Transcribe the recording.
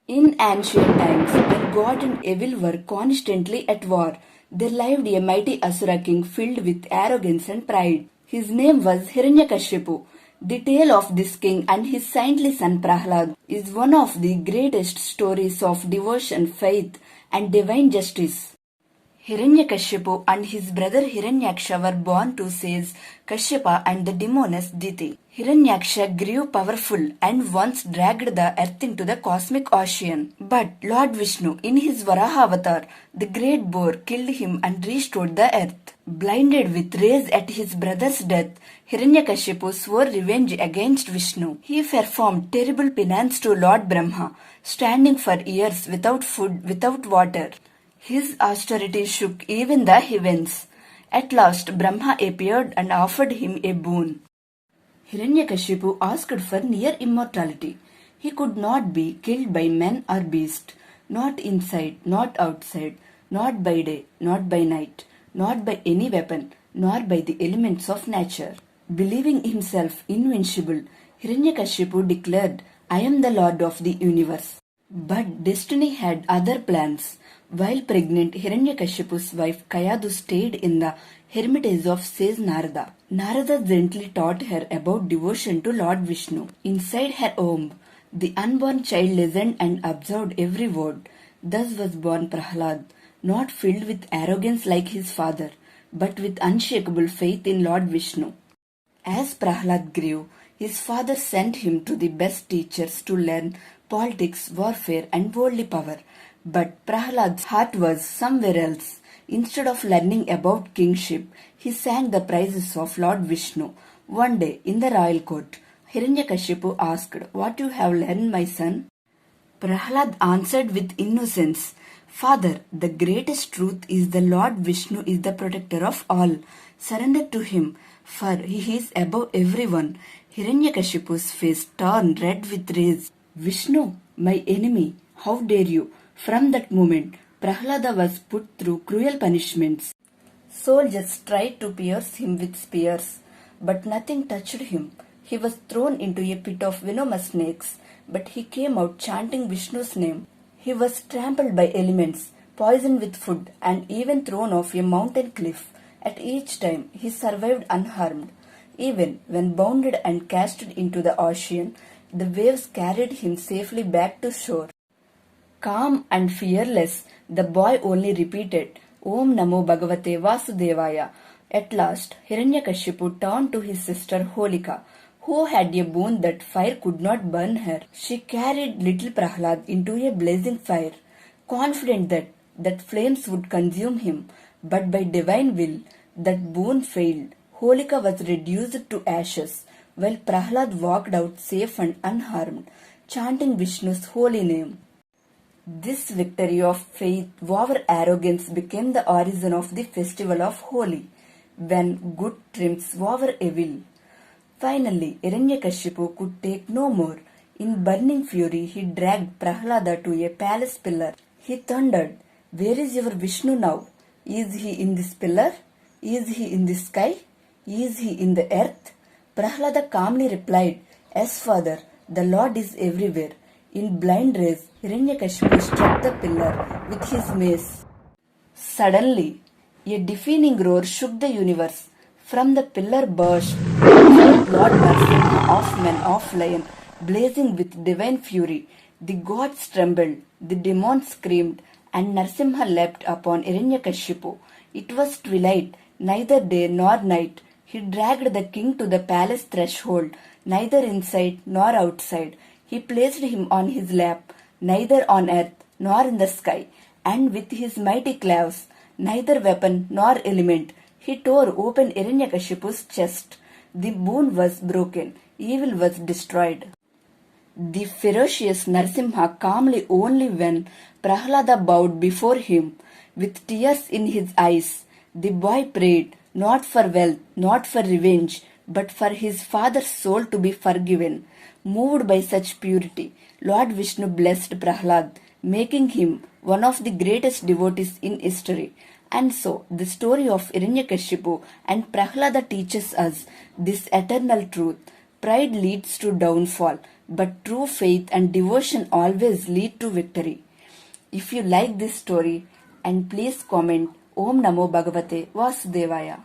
In ancient times, when God and evil were constantly at war, there lived a mighty Asura king filled with arrogance and pride. His name was Hiranyakashipu. The tale of this king and his saintly son Prahlad is one of the greatest stories of devotion, faith, and divine justice. Hiranyakashipu and his brother Hiranyaksha were born to sage Kashyapa and the demoness Diti. Hiranyaksha grew powerful and once dragged the earth into the cosmic ocean. But Lord Vishnu, in his Varaha avatar, the great boar, killed him and restored the earth. Blinded with rage at his brother's death, Hiranyakashipu swore revenge against Vishnu. He performed terrible penance to Lord Brahma, standing for years without food, without water. His austerity shook even the heavens. At last Brahma appeared and offered him a boon. Hiranyakashipu asked for near immortality. He could not be killed by men or beast, not inside, not outside, not by day, not by night, not by any weapon, nor by the elements of nature. Believing himself invincible, Hiranyakashipu declared, "I am the Lord of the universe." But destiny had other plans. While pregnant, Hiranyakashipu's wife Kayadu stayed in the hermitage of sage Narada. Narada gently taught her about devotion to Lord Vishnu. Inside her womb, the unborn child listened and observed every word. Thus was born Prahlad, not filled with arrogance like his father, but with unshakable faith in Lord Vishnu. As Prahlad grew, his father sent him to the best teachers to learn politics, warfare, and worldly power. But Prahlad's heart was somewhere else. Instead of learning about kingship, he sang the praises of Lord Vishnu. One day, in the royal court, Hiranyakashipu asked, "What you have learned, my son?" Prahlad answered with innocence, "Father, the greatest truth is the Lord Vishnu is the protector of all. Surrender to him, for he is above everyone." Hiranyakashipu's face turned red with rage. "Vishnu, my enemy, how dare you?" From that moment, Prahlada was put through cruel punishments. Soldiers tried to pierce him with spears, but nothing touched him. He was thrown into a pit of venomous snakes, but he came out chanting Vishnu's name. He was trampled by elements, poisoned with food, and even thrown off a mountain cliff. At each time, he survived unharmed. Even when bounded and cast into the ocean, the waves carried him safely back to shore. Calm and fearless, the boy only repeated, "Om Namo Bhagavate Vasudevaya." At last, Hiranyakashipu turned to his sister Holika, who had a boon that fire could not burn her. She carried little Prahlad into a blazing fire, confident that flames would consume him. But by divine will, that boon failed. Holika was reduced to ashes, while Prahlad walked out safe and unharmed, chanting Vishnu's holy name. This victory of faith over arrogance became the origin of the festival of Holi, when good triumphs over evil. Finally, Hiranyakashipu could take no more. In burning fury, he dragged Prahlada to a palace pillar. He thundered, "Where is your Vishnu now? Is he in this pillar? Is he in the sky? Is he in the earth?" Prahlada calmly replied, "Yes, father, the Lord is everywhere." In blind rage, Hiranyakashipu struck the pillar with his mace. Suddenly, a deafening roar shook the universe. From the pillar burst Lord Narasimha of man of lion, blazing with divine fury. The gods trembled, the demons screamed, and Narasimha leapt upon Hiranyakashipu. It was twilight, neither day nor night. He dragged the king to the palace threshold, neither inside nor outside. He placed him on his lap, neither on earth nor in the sky, and with his mighty claws, neither weapon nor element, he tore open Hiranyakashipu's chest. The boon was broken, evil was destroyed. The ferocious Narasimha calmly only when Prahlada bowed before him. With tears in his eyes, the boy prayed, not for wealth, not for revenge, but for his father's soul to be forgiven. Moved by such purity, Lord Vishnu blessed Prahlad, making him one of the greatest devotees in history. And so, the story of Hiranyakashipu and Prahlada teaches us this eternal truth. Pride leads to downfall, but true faith and devotion always lead to victory. If you like this story, and please comment Om Namo Bhagavate Vasudevaya.